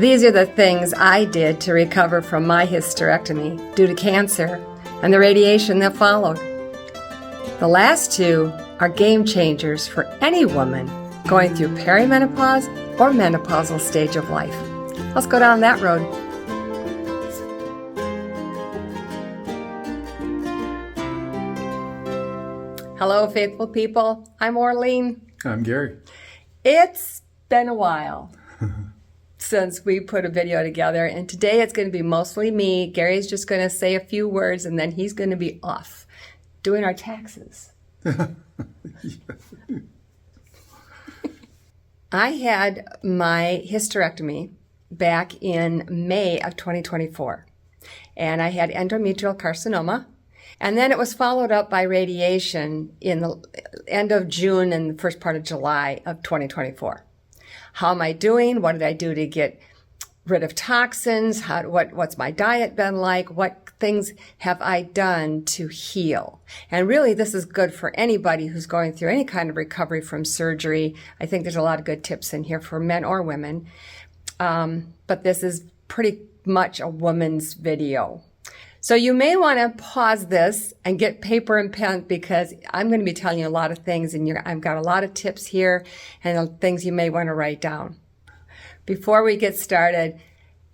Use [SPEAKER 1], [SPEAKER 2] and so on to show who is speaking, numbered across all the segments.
[SPEAKER 1] These are the things I did to recover from my hysterectomy due to cancer and the radiation that followed. The last two are game changers for any woman going through perimenopause or menopausal stage of life. Let's go down that road. Hello, faithful people. I'm Orlene.
[SPEAKER 2] I'm Gary.
[SPEAKER 1] It's been a while since we put a video together, and today it's going to be mostly me. Gary's just going to say a few words, and then he's going to be off doing our taxes. I had my hysterectomy back in May of 2024, and I had endometrial carcinoma. And then it was followed up by radiation in the end of June and the first part of July of 2024. How am I doing? What did I do to get rid of toxins? What's my diet been like? What things have I done to heal? And really, this is good for anybody who's going through any kind of recovery from surgery. I think there's a lot of good tips in here for men or women. But this is pretty much a woman's video. So you may want to pause this and get paper and pen, because I'm going to be telling you a lot of things, and I've got a lot of tips here and things you may want to write down. Before we get started,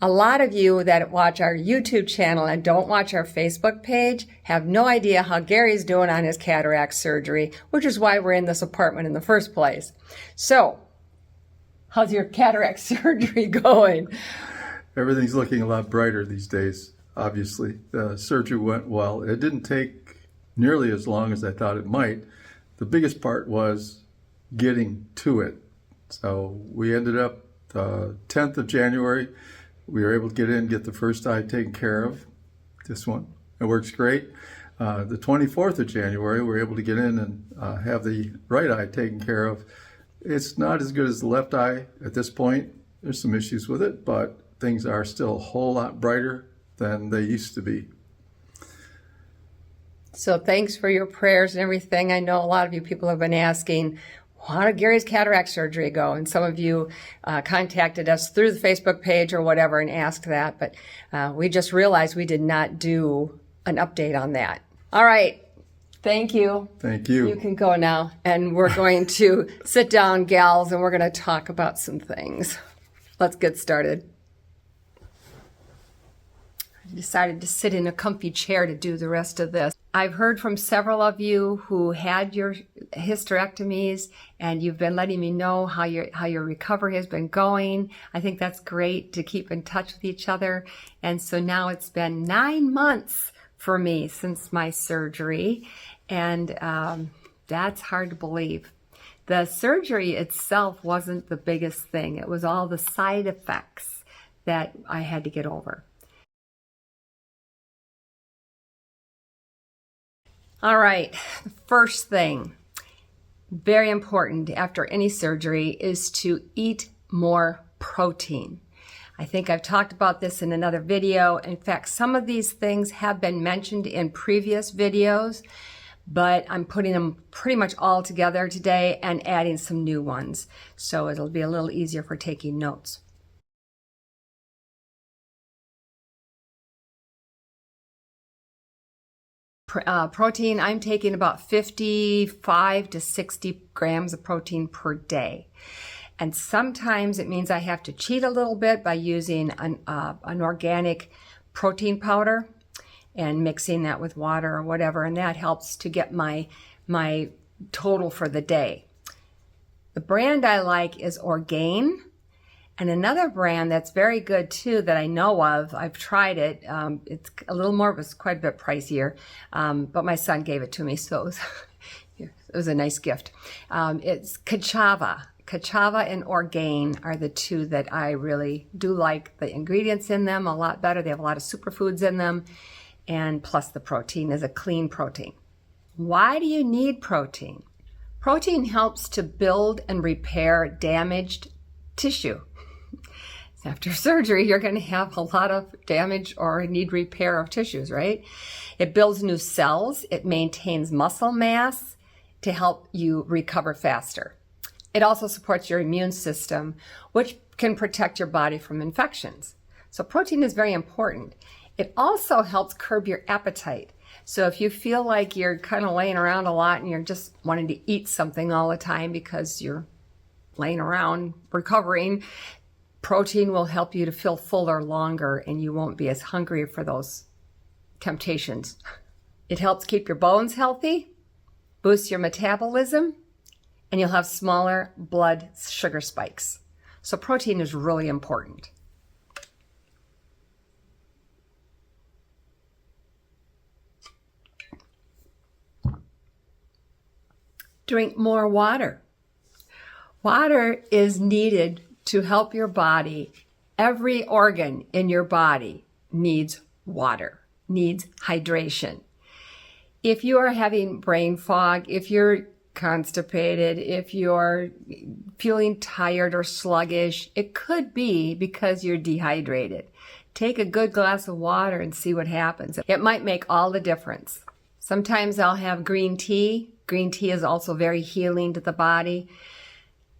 [SPEAKER 1] a lot of you that watch our YouTube channel and don't watch our Facebook page have no idea how Gary's doing on his cataract surgery, which is why we're in this apartment in the first place. So, how's your cataract surgery going?
[SPEAKER 2] Everything's looking a lot brighter these days. Obviously, the surgery went well. It didn't take nearly as long as I thought it might. The biggest part was getting to it. So we ended up the 10th of January. We were able to get the first eye taken care of. This one, it works great. The 24th of January, we were able to get in and have the right eye taken care of. It's not as good as the left eye at this point. There's some issues with it, but things are still a whole lot brighter than they used to be.
[SPEAKER 1] So thanks for your prayers and everything. I know a lot of you people have been asking, how did Gary's cataract surgery go? And some of you contacted us through the Facebook page or whatever and asked that, but we just realized we did not do an update on that. All right. Thank you.
[SPEAKER 2] Thank you.
[SPEAKER 1] You can go now. And we're going to sit down, gals, and we're going to talk about some things. Let's get started. I decided to sit in a comfy chair to do the rest of this. I've heard from several of you who had your hysterectomies, and you've been letting me know how your recovery has been going. I think that's great to keep in touch with each other. And so now it's been 9 months for me since my surgery, and that's hard to believe. The surgery itself wasn't the biggest thing. It was all the side effects that I had to get over. All right, the first thing, very important after any surgery, is to eat more protein. I think I've talked about this in another video. In fact, some of these things have been mentioned in previous videos, but I'm putting them pretty much all together today and adding some new ones, so it'll be a little easier for taking notes. Protein, I'm taking about 55 to 60 grams of protein per day. And sometimes it means I have to cheat a little bit by using an organic protein powder and mixing that with water or whatever, and that helps to get my total for the day. The brand I like is Orlene. And another brand that's very good too that I know of, I've tried it, it's a little more, it was quite a bit pricier, but my son gave it to me, so it was a nice gift. It's Kachava. Kachava and Orlene are the two that I really do like. The ingredients in them a lot better. They have a lot of superfoods in them, and plus the protein is a clean protein. Why do you need protein? Protein helps to build and repair damaged tissue. After surgery, you're going to have a lot of damage or need repair of tissues, right? It builds new cells. It maintains muscle mass to help you recover faster. It also supports your immune system, which can protect your body from infections. So protein is very important. It also helps curb your appetite. So if you feel like you're kind of laying around a lot and you're just wanting to eat something all the time because you're laying around recovering, protein will help you to feel fuller longer and you won't be as hungry for those temptations. It helps keep your bones healthy, boosts your metabolism, and you'll have smaller blood sugar spikes. So protein is really important. Drink more water. Water is needed to help your body. Every organ in your body needs water, needs hydration. If you are having brain fog, if you're constipated, if you're feeling tired or sluggish, it could be because you're dehydrated. Take a good glass of water and see what happens. It might make all the difference. Sometimes I'll have green tea. Green tea is also very healing to the body.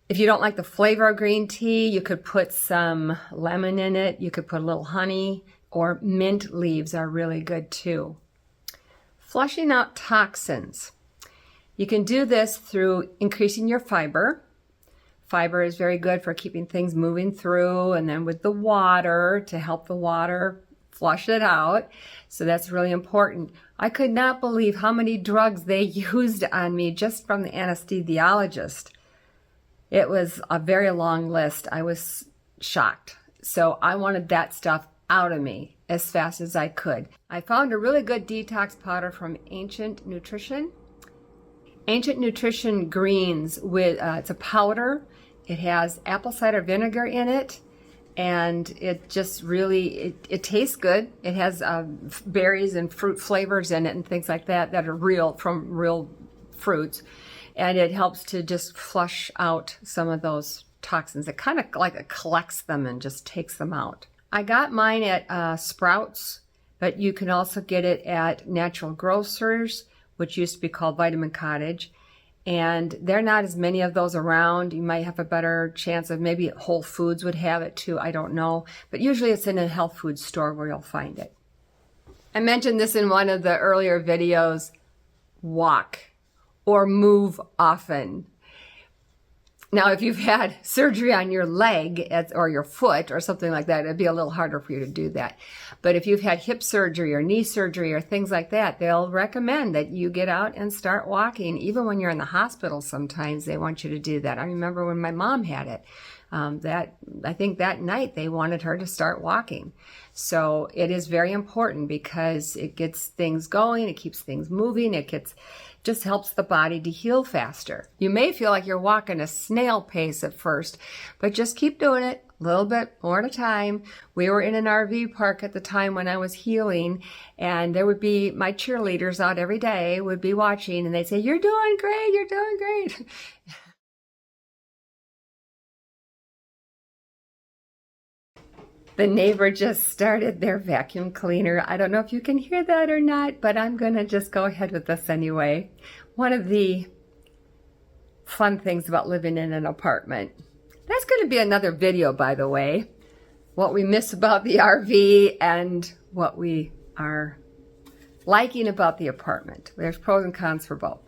[SPEAKER 1] If you don't like the flavor of green tea, you could put some lemon in it. You could put a little honey, or mint leaves are really good too. Flushing out toxins. You can do this through increasing your fiber. Fiber is very good for keeping things moving through, and then with the water to help the water flush it out. So that's really important. I could not believe how many drugs they used on me just from the anesthesiologist. It was a very long list. I was shocked. So I wanted that stuff out of me as fast as I could. I found a really good detox powder from Ancient Nutrition. Ancient Nutrition Greens, with it's a powder. It has apple cider vinegar in it, and it just really, it tastes good. It has berries and fruit flavors in it and things like that that are real, from real fruits. And it helps to just flush out some of those toxins. It kind of like it collects them and just takes them out. I got mine at Sprouts, but you can also get it at Natural Grocers, which used to be called Vitamin Cottage. And there are not as many of those around. You might have a better chance of, maybe Whole Foods would have it too, I don't know. But usually it's in a health food store where you'll find it. I mentioned this in one of the earlier videos. Walk or move often. Now, if you've had surgery on your leg or your foot or something like that, it'd be a little harder for you to do that. But if you've had hip surgery or knee surgery or things like that, they'll recommend that you get out and start walking. Even when you're in the hospital, sometimes they want you to do that. I remember when my mom had it, I think that night they wanted her to start walking. So it is very important because it gets things going, it keeps things moving, just helps the body to heal faster. You may feel like you're walking a snail pace at first, but just keep doing it a little bit more at a time. We were in an RV park at the time when I was healing, and there would be my cheerleaders out every day would be watching, and they'd say, "You're doing great, you're doing great." The neighbor just started their vacuum cleaner. I don't know if you can hear that or not, but I'm going to just go ahead with this anyway. One of the fun things about living in an apartment. That's going to be another video, by the way. What we miss about the RV and what we are liking about the apartment. There's pros and cons for both.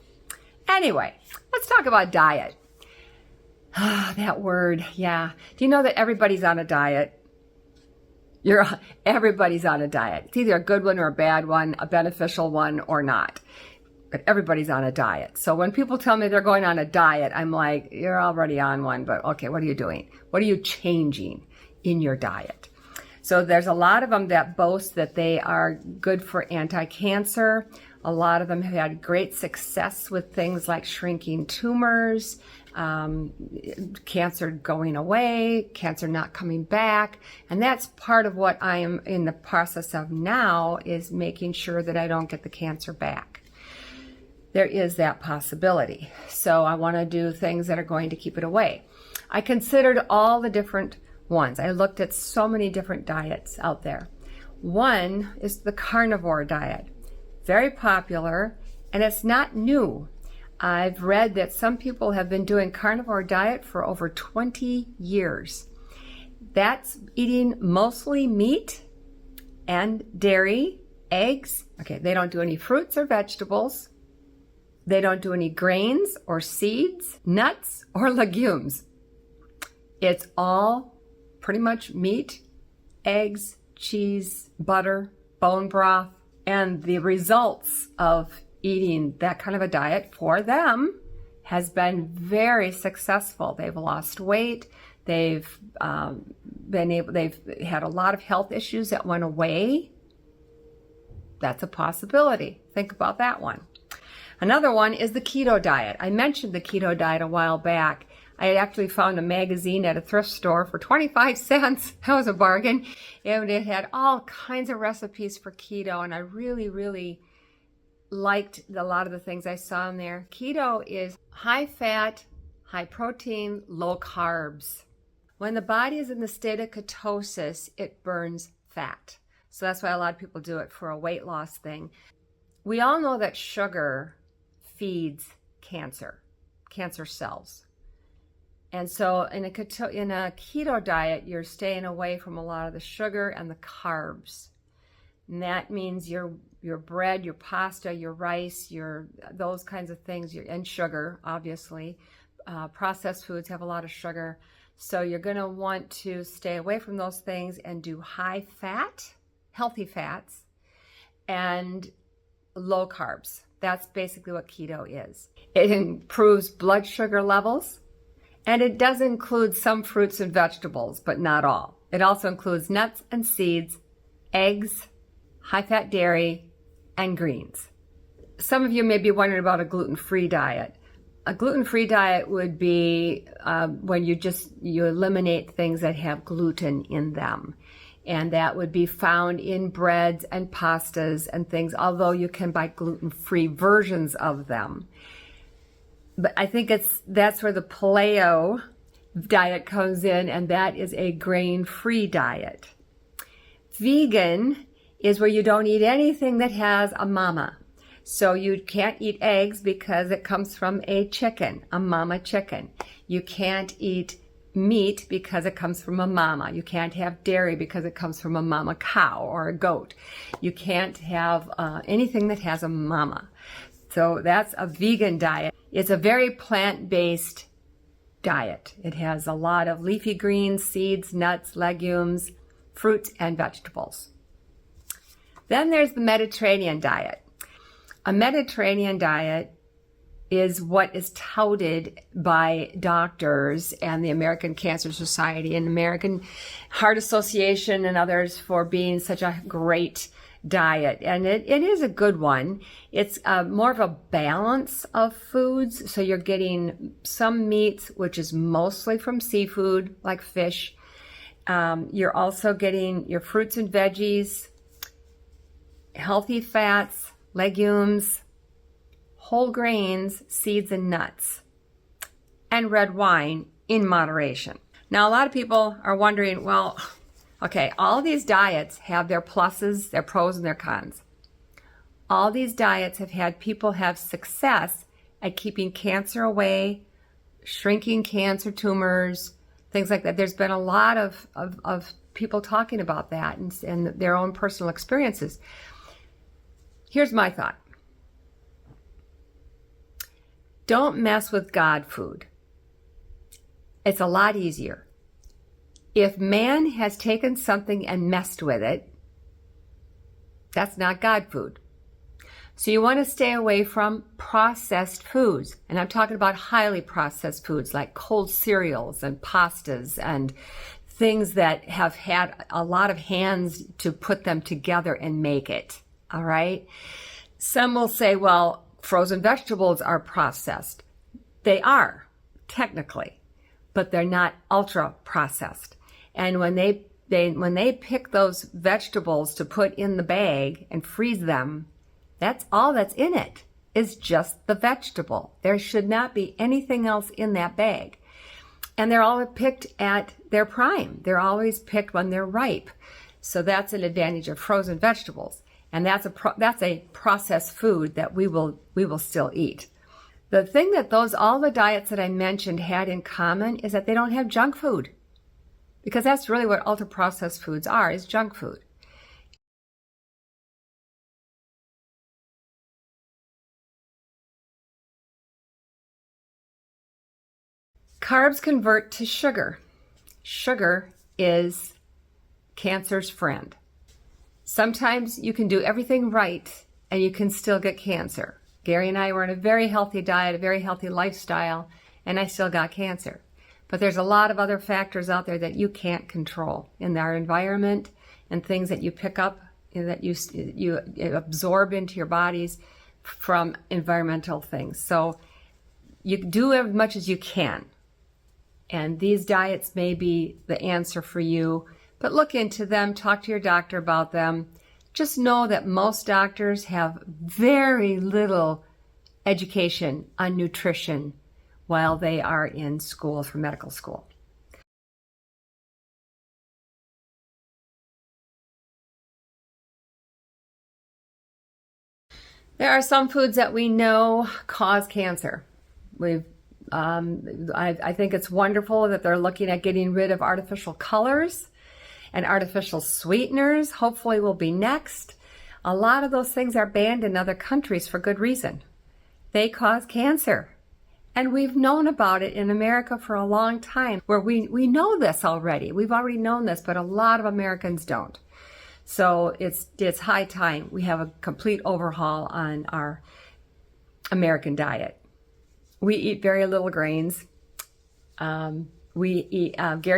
[SPEAKER 1] Anyway, let's talk about diet. Ah, that word, yeah. Do you know that everybody's on a diet? Everybody's on a diet. It's either a good one or a bad one, a beneficial one or not. But everybody's on a diet. So when people tell me they're going on a diet, I'm like, you're already on one, but okay, what are you doing? What are you changing in your diet? So there's a lot of them that boast that they are good for anti-cancer. A lot of them have had great success with things like shrinking tumors, cancer going away, cancer not coming back. And that's part of what I am in the process of now, is making sure that I don't get the cancer back. There is that possibility. So I want to do things that are going to keep it away. I considered all the different ones. I looked at so many different diets out there. One is the carnivore diet. Very popular, and it's not new. I've read that some people have been doing carnivore diet for over 20 years. That's eating mostly meat and dairy, eggs. Okay, they don't do any fruits or vegetables. They don't do any grains or seeds, nuts or legumes. It's all pretty much meat, eggs, cheese, butter, bone broth. And the results of eating that kind of a diet for them has been very successful. They've lost weight. They've had a lot of health issues that went away. That's a possibility. Think about that one. Another one is the keto diet. I mentioned the keto diet a while back. I had actually found a magazine at a thrift store for 25 cents. That was a bargain. And it had all kinds of recipes for keto. And I really, really liked a lot of the things I saw in there. Keto is high fat, high protein, low carbs. When the body is in the state of ketosis, it burns fat. So that's why a lot of people do it for a weight loss thing. We all know that sugar feeds cancer cells. And so in a keto diet, you're staying away from a lot of the sugar and the carbs. And that means your bread, your pasta, your rice, those kinds of things, and sugar, obviously. Processed foods have a lot of sugar. So you're going to want to stay away from those things and do high fat, healthy fats, and low carbs. That's basically what keto is. It improves blood sugar levels, and it does include some fruits and vegetables, but not all. It also includes nuts and seeds, eggs, high-fat dairy, and greens. Some of you may be wondering about a gluten-free diet. A gluten-free diet would be when you eliminate things that have gluten in them. And that would be found in breads and pastas and things, although you can buy gluten-free versions of them. But I think that's where the paleo diet comes in, and that is a grain-free diet. Vegan is where you don't eat anything that has a mama. So you can't eat eggs because it comes from a chicken, a mama chicken. You can't eat meat because it comes from a mama. You can't have dairy because it comes from a mama cow or a goat. You can't have anything that has a mama. So that's a vegan diet. It's a very plant-based diet. It has a lot of leafy greens, seeds, nuts, legumes, fruits, and vegetables. Then there's the Mediterranean diet. A Mediterranean diet is what is touted by doctors and the American Cancer Society and American Heart Association and others for being such a great diet. And it is a good one. It's more of a balance of foods. So you're getting some meats, which is mostly from seafood, like fish. You're also getting your fruits and veggies, healthy fats, legumes, whole grains, seeds, and nuts, and red wine in moderation. Now, a lot of people are wondering, well, okay, all these diets have their pluses, their pros, and their cons. All these diets have had people have success at keeping cancer away, shrinking cancer tumors, things like that. There's been a lot of people talking about that and their own personal experiences. Here's my thought. Don't mess with God food. It's a lot easier. If man has taken something and messed with it, that's not God food. So you want to stay away from processed foods. And I'm talking about highly processed foods like cold cereals and pastas and things that have had a lot of hands to put them together and make it. All right? Some will say, well, frozen vegetables are processed. They are, technically, but they're not ultra processed. And when they pick those vegetables to put in the bag and freeze them, that's all that's in it is just the vegetable. There should not be anything else in that bag. And they're all picked at their prime. They're always picked when they're ripe. So that's an advantage of frozen vegetables. And that's a processed food that we will still eat. The thing that all the diets that I mentioned had in common is that they don't have junk food. because that's really what ultra-processed foods are, is junk food. Carbs convert to sugar. Sugar is cancer's friend. Sometimes you can do everything right and you can still get cancer. Gary and I were on a very healthy diet, a very healthy lifestyle, and I still got cancer. But there's a lot of other factors out there that you can't control in our environment and things that you pick up and that you absorb into your bodies from environmental things. So you do as much as you can. And these diets may be the answer for you, but look into them, talk to your doctor about them. Just know that most doctors have very little education on nutrition while they are in school for medical school. There are some foods that we know cause cancer. I think it's wonderful that they're looking at getting rid of artificial colors and artificial sweeteners. Hopefully will be next. A lot of those things are banned in other countries for good reason. They cause cancer. And we've known about it in America for a long time, where we know this already. We've already known this, but a lot of Americans don't. So it's high time we have a complete overhaul on our American diet. We eat very little grains. Gary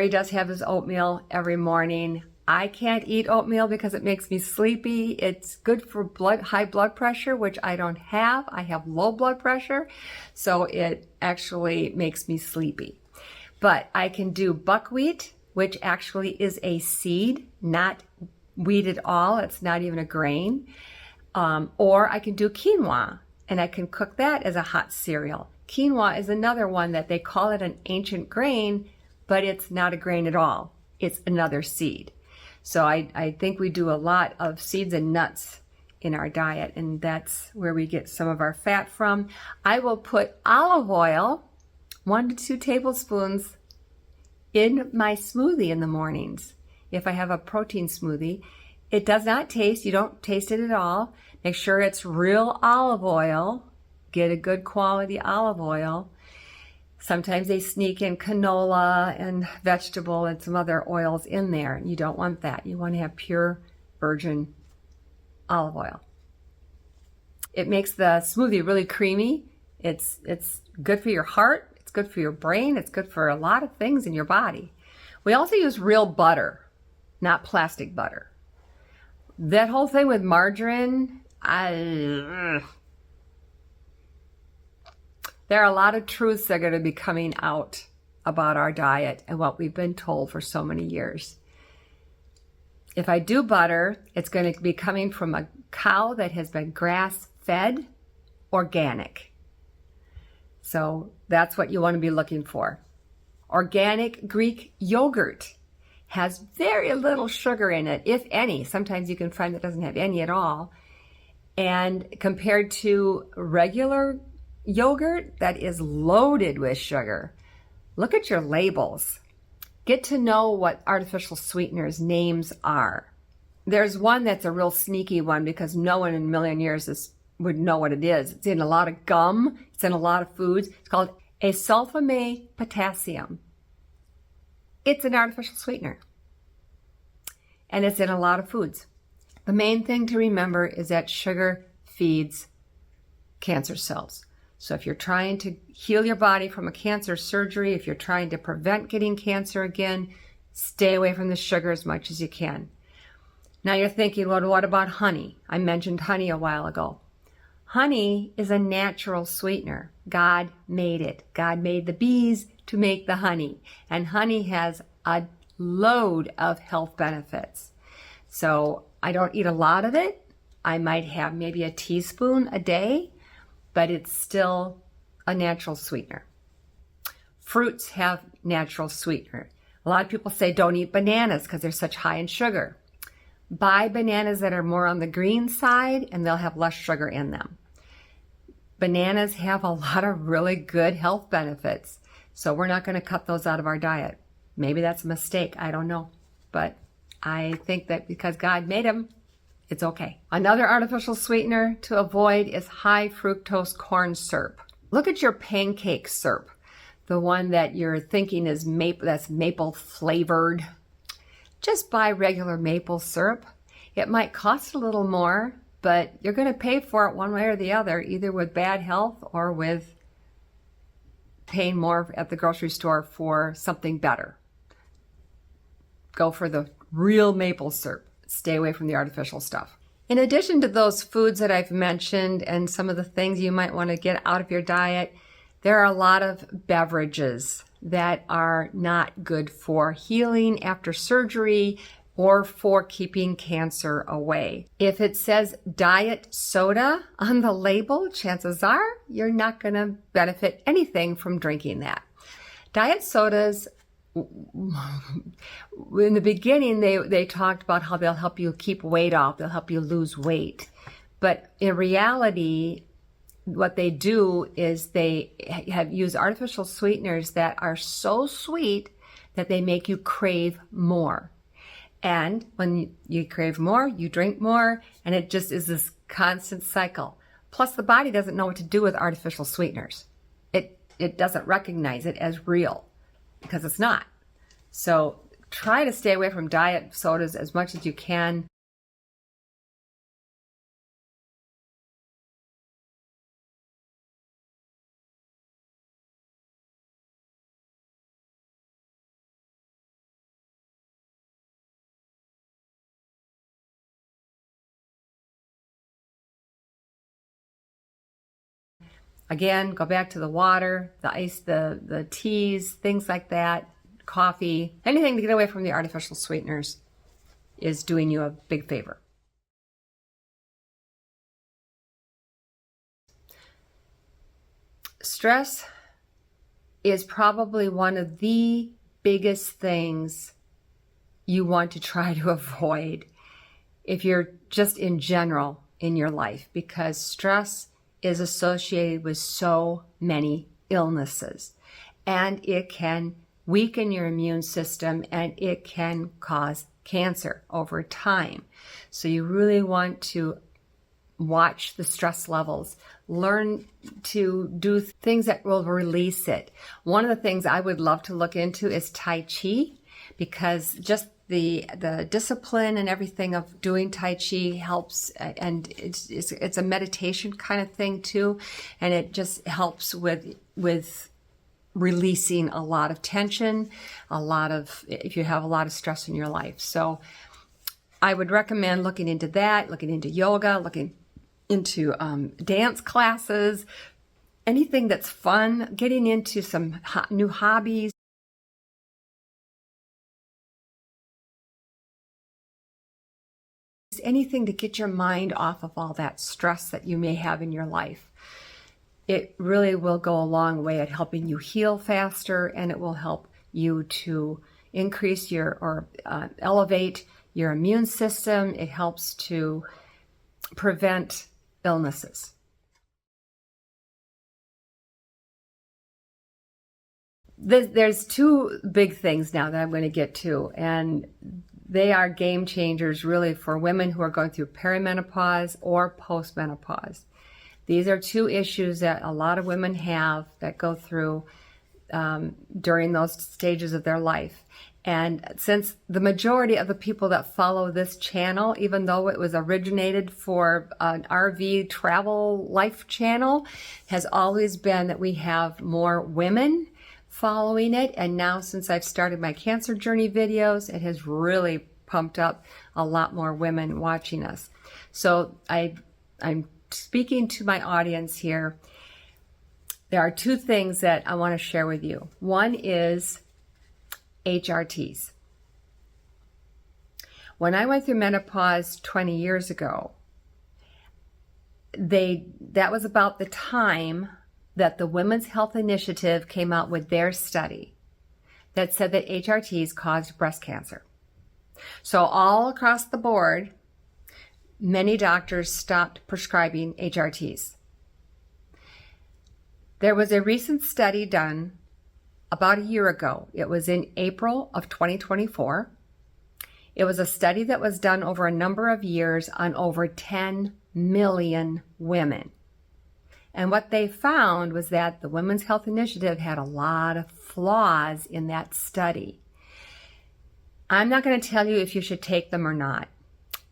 [SPEAKER 1] does have his oatmeal every morning. I can't eat oatmeal because it makes me sleepy. It's good for high blood pressure, which I don't have. I have low blood pressure, so it actually makes me sleepy. But I can do buckwheat, which actually is a seed, not wheat at all. It's not even a grain. Or I can do quinoa, and I can cook that as a hot cereal. Quinoa is another one that they call it an ancient grain, but it's not a grain at all. It's another seed. So I think we do a lot of seeds and nuts in our diet, and that's where we get some of our fat from. I will put olive oil, 1 to 2 tablespoons, in my smoothie in the mornings. If I have a protein smoothie, it does not taste, you don't taste it at all. Make sure it's real olive oil. Get a good quality olive oil. Sometimes they sneak in canola and vegetable and some other oils in there. You don't want that. You want to have pure virgin olive oil. It makes the smoothie really creamy. It's good for your heart. It's good for your brain. It's good for a lot of things in your body. We also use real butter, not plastic butter. That whole thing with margarine, there are a lot of truths that are going to be coming out about our diet and what we've been told for so many years. If I do butter, it's going to be coming from a cow that has been grass-fed, organic. So that's what you want to be looking for. Organic Greek yogurt has very little sugar in it, if any. Sometimes you can find that doesn't have any at all. And compared to regular yogurt that is loaded with sugar, look at your labels. Get to know what artificial sweeteners names are. There's one that's a real sneaky one because no one in a million years would know what it is. It's in a lot of gum. It's in a lot of foods. It's called a sulfame potassium. It's an artificial sweetener. And it's in a lot of foods. The main thing to remember is that sugar feeds cancer cells. So if you're trying to heal your body from a cancer surgery, if you're trying to prevent getting cancer again, stay away from the sugar as much as you can. Now you're thinking, well, what about honey? I mentioned honey a while ago. Honey is a natural sweetener. God made it. God made the bees to make the honey. And honey has a load of health benefits. So I don't eat a lot of it. I might have maybe a teaspoon a day, but it's still a natural sweetener. Fruits have natural sweetener. A lot of people say don't eat bananas because they're such high in sugar. Buy bananas that are more on the green side and they'll have less sugar in them. Bananas have a lot of really good health benefits, so we're not going to cut those out of our diet. Maybe that's a mistake. I don't know. But I think that because God made them, it's okay. Another artificial sweetener to avoid is high fructose corn syrup. Look at your pancake syrup, the one that you're thinking is that's maple flavored. Just buy regular maple syrup. It might cost a little more, but you're going to pay for it one way or the other, either with bad health or with paying more at the grocery store for something better. Go for the real maple syrup. Stay away from the artificial stuff. In addition to those foods that I've mentioned and some of the things you might want to get out of your diet, there are a lot of beverages that are not good for healing after surgery or for keeping cancer away. If it says diet soda on the label, chances are you're not going to benefit anything from drinking that. Diet sodas, in the beginning, they talked about how they'll help you keep weight off, they'll help you lose weight. But in reality, what they do is they have used artificial sweeteners that are so sweet that they make you crave more. And when you crave more, you drink more, and it just is this constant cycle. Plus, the body doesn't know what to do with artificial sweeteners. It doesn't recognize it as real because it's not. So try to stay away from diet sodas as much as you can. Again, go back to the water, the ice, the teas, things like that, coffee, anything to get away from the artificial sweeteners is doing you a big favor. Stress is probably one of the biggest things you want to try to avoid if you're just in general in your life, because stress is associated with so many illnesses, and it can weaken your immune system and it can cause cancer over time. So you really want to watch the stress levels, learn to do things that will release it. One of the things I would love to look into is Tai Chi, because just the discipline and everything of doing Tai Chi helps, and it's a meditation kind of thing too, and it just helps with releasing a lot of tension, if you have a lot of stress in your life. So I would recommend looking into that, looking into yoga, looking into dance classes, anything that's fun, getting into some new hobbies. Anything to get your mind off of all that stress that you may have in your life. It really will go a long way at helping you heal faster, and it will help you to increase elevate your immune system. It helps to prevent illnesses. There's two big things now that I'm going to get to, and they are game changers really for women who are going through perimenopause or postmenopause. These are two issues that a lot of women have that go through during those stages of their life. And since the majority of the people that follow this channel, even though it was originated for an RV travel life channel, has always been that we have more women following it. And now since I've started my cancer journey videos, it has really pumped up a lot more women watching us. So I'm speaking to my audience here. There are two things that I want to share with you. One is HRTs. When I went through menopause 20 years ago, that was about the time that the Women's Health Initiative came out with their study that said that HRTs caused breast cancer. So all across the board, many doctors stopped prescribing HRTs. There was a recent study done about a year ago. It was in April of 2024. It was a study that was done over a number of years on over 10 million women. And what they found was that the Women's Health Initiative had a lot of flaws in that study. I'm not going to tell you if you should take them or not.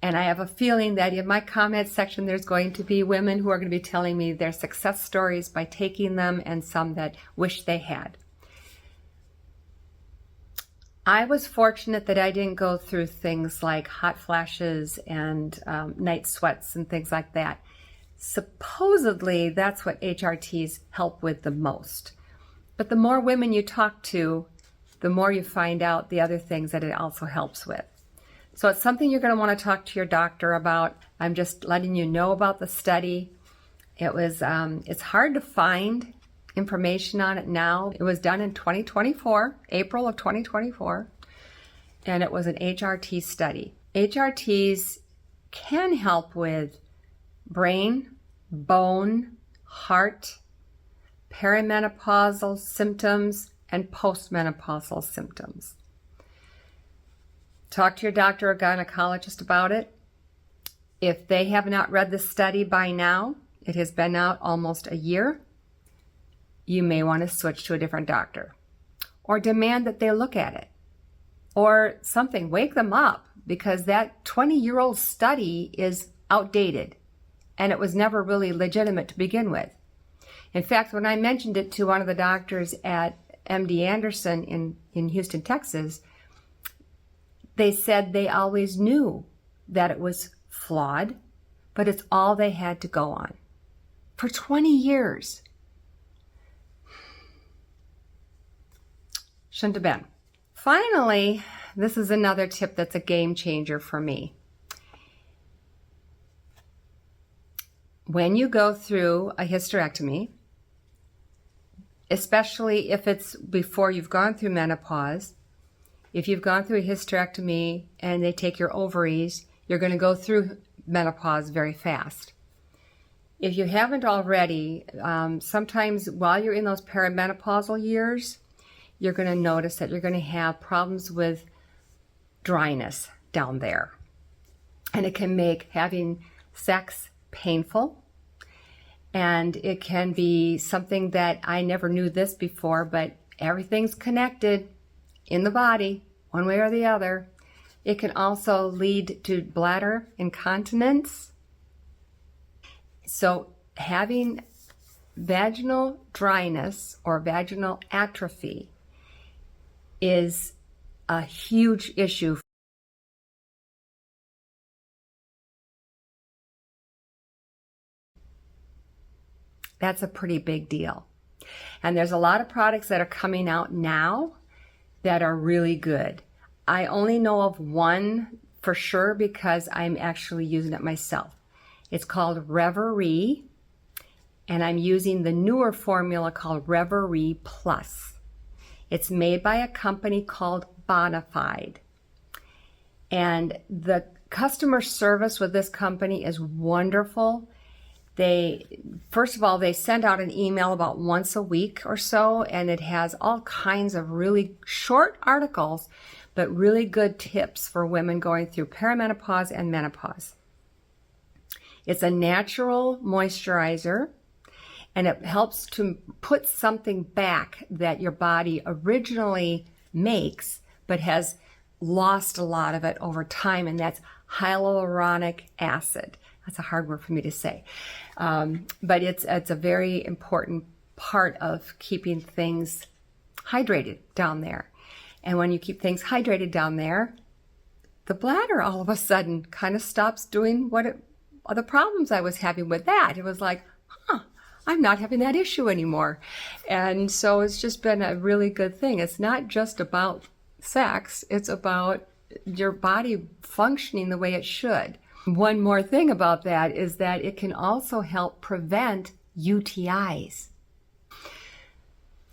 [SPEAKER 1] And I have a feeling that in my comment section, there's going to be women who are going to be telling me their success stories by taking them and some that wish they had. I was fortunate that I didn't go through things like hot flashes and night sweats and things like that. Supposedly, that's what HRTs help with the most. But the more women you talk to, the more you find out the other things that it also helps with. So it's something you're going to want to talk to your doctor about. I'm just letting you know about the study. It's hard to find information on it now. It was done in 2024, April of 2024, and it was an HRT study. HRTs can help with brain, bone, heart, perimenopausal symptoms, and postmenopausal symptoms. Talk to your doctor or gynecologist about it. If they have not read the study by now, it has been out almost a year, you may want to switch to a different doctor or demand that they look at it or something. Wake them up, because that 20-year-old study is outdated and it was never really legitimate to begin with. In fact, when I mentioned it to one of the doctors at MD Anderson in Houston, Texas, they said they always knew that it was flawed, but it's all they had to go on. For 20 years. Shouldn't have been. Finally, this is another tip that's a game changer for me. When you go through a hysterectomy, especially if it's before you've gone through menopause, if you've gone through a hysterectomy and they take your ovaries, you're going to go through menopause very fast. If you haven't already, sometimes while you're in those perimenopausal years, you're going to notice that you're going to have problems with dryness down there. And it can make having sex painful. And it can be something that I never knew this before, but everything's connected in the body, one way or the other. It can also lead to bladder incontinence. So having vaginal dryness or vaginal atrophy is a huge issue. That's a pretty big deal. And there's a lot of products that are coming out now that are really good. I only know of one for sure because I'm actually using it myself. It's called Reverie, and I'm using the newer formula called Reverie Plus. It's made by a company called Bonafide. And the customer service with this company is wonderful. First of all, they send out an email about once a week or so, and it has all kinds of really short articles, but really good tips for women going through perimenopause and menopause. It's a natural moisturizer, and it helps to put something back that your body originally makes, but has lost a lot of it over time, and that's hyaluronic acid. That's a hard word for me to say. But it's a very important part of keeping things hydrated down there. And when you keep things hydrated down there, the bladder all of a sudden kind of stops doing the problems I was having with that. It was like, I'm not having that issue anymore. And so it's just been a really good thing. It's not just about sex, it's about your body functioning the way it should. One more thing about that is that it can also help prevent UTIs.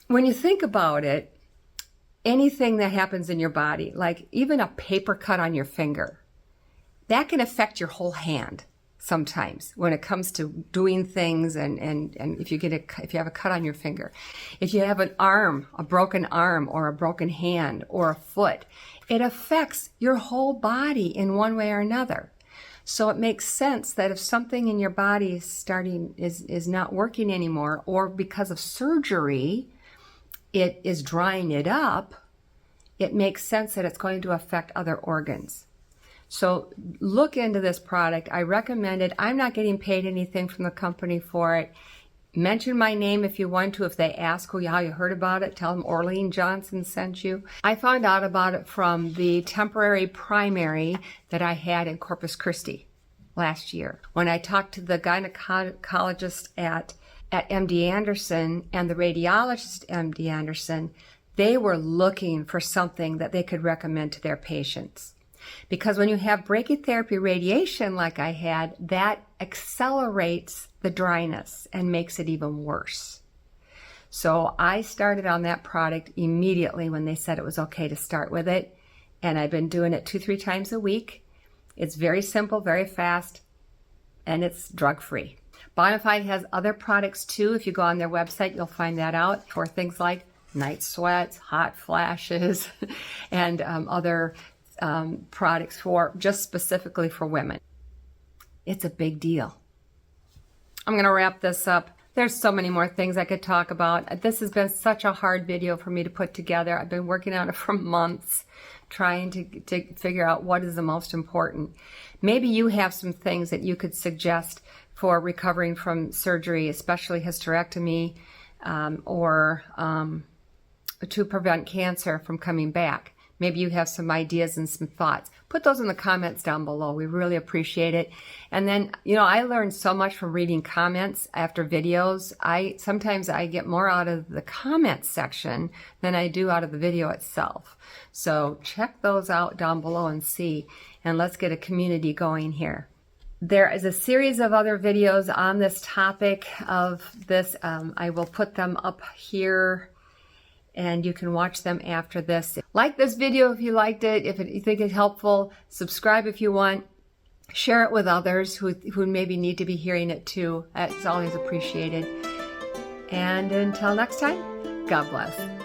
[SPEAKER 1] When you think about it, anything that happens in your body, like even a paper cut on your finger, that can affect your whole hand. sometimes when it comes to doing things, and if you have a cut on your finger, if you have a broken arm or a broken hand or a foot, it affects your whole body in one way or another. So it makes sense that if something in your body is not working anymore, or because of surgery, it is drying it up, it makes sense that it's going to affect other organs. So look into this product. I recommend it. I'm not getting paid anything from the company for it. Mention my name if you want to. If they ask how you heard about it, tell them Orlene Johnson sent you. I found out about it from the temporary primary that I had in Corpus Christi last year. When I talked to the gynecologist at MD Anderson and the radiologist at MD Anderson, they were looking for something that they could recommend to their patients. Because when you have brachytherapy radiation like I had, that accelerates the dryness and makes it even worse. So I started on that product immediately when they said it was okay to start with it. And I've been doing it 2-3 times a week. It's very simple, very fast, and it's drug-free. Bonafide has other products too. If you go on their website, you'll find that out, for things like night sweats, hot flashes, and other products for just specifically for women. It's a big deal. I'm going to wrap this up. There's so many more things I could talk about. This has been such a hard video for me to put together. I've been working on it for months, trying to figure out what is the most important. Maybe you have some things that you could suggest for recovering from surgery, especially hysterectomy, or to prevent cancer from coming back. Maybe you have some ideas and some thoughts. Put those in the comments down below. We really appreciate it. And then, I learned so much from reading comments after videos. Sometimes I get more out of the comments section than I do out of the video itself. So check those out down below and see, and let's get a community going here. There is a series of other videos on this topic of this. I will put them up here, and you can watch them after this. Like this video if you liked it, if you think it's helpful. Subscribe if you want. Share it with others who maybe need to be hearing it too. It's always appreciated. And until next time, God bless.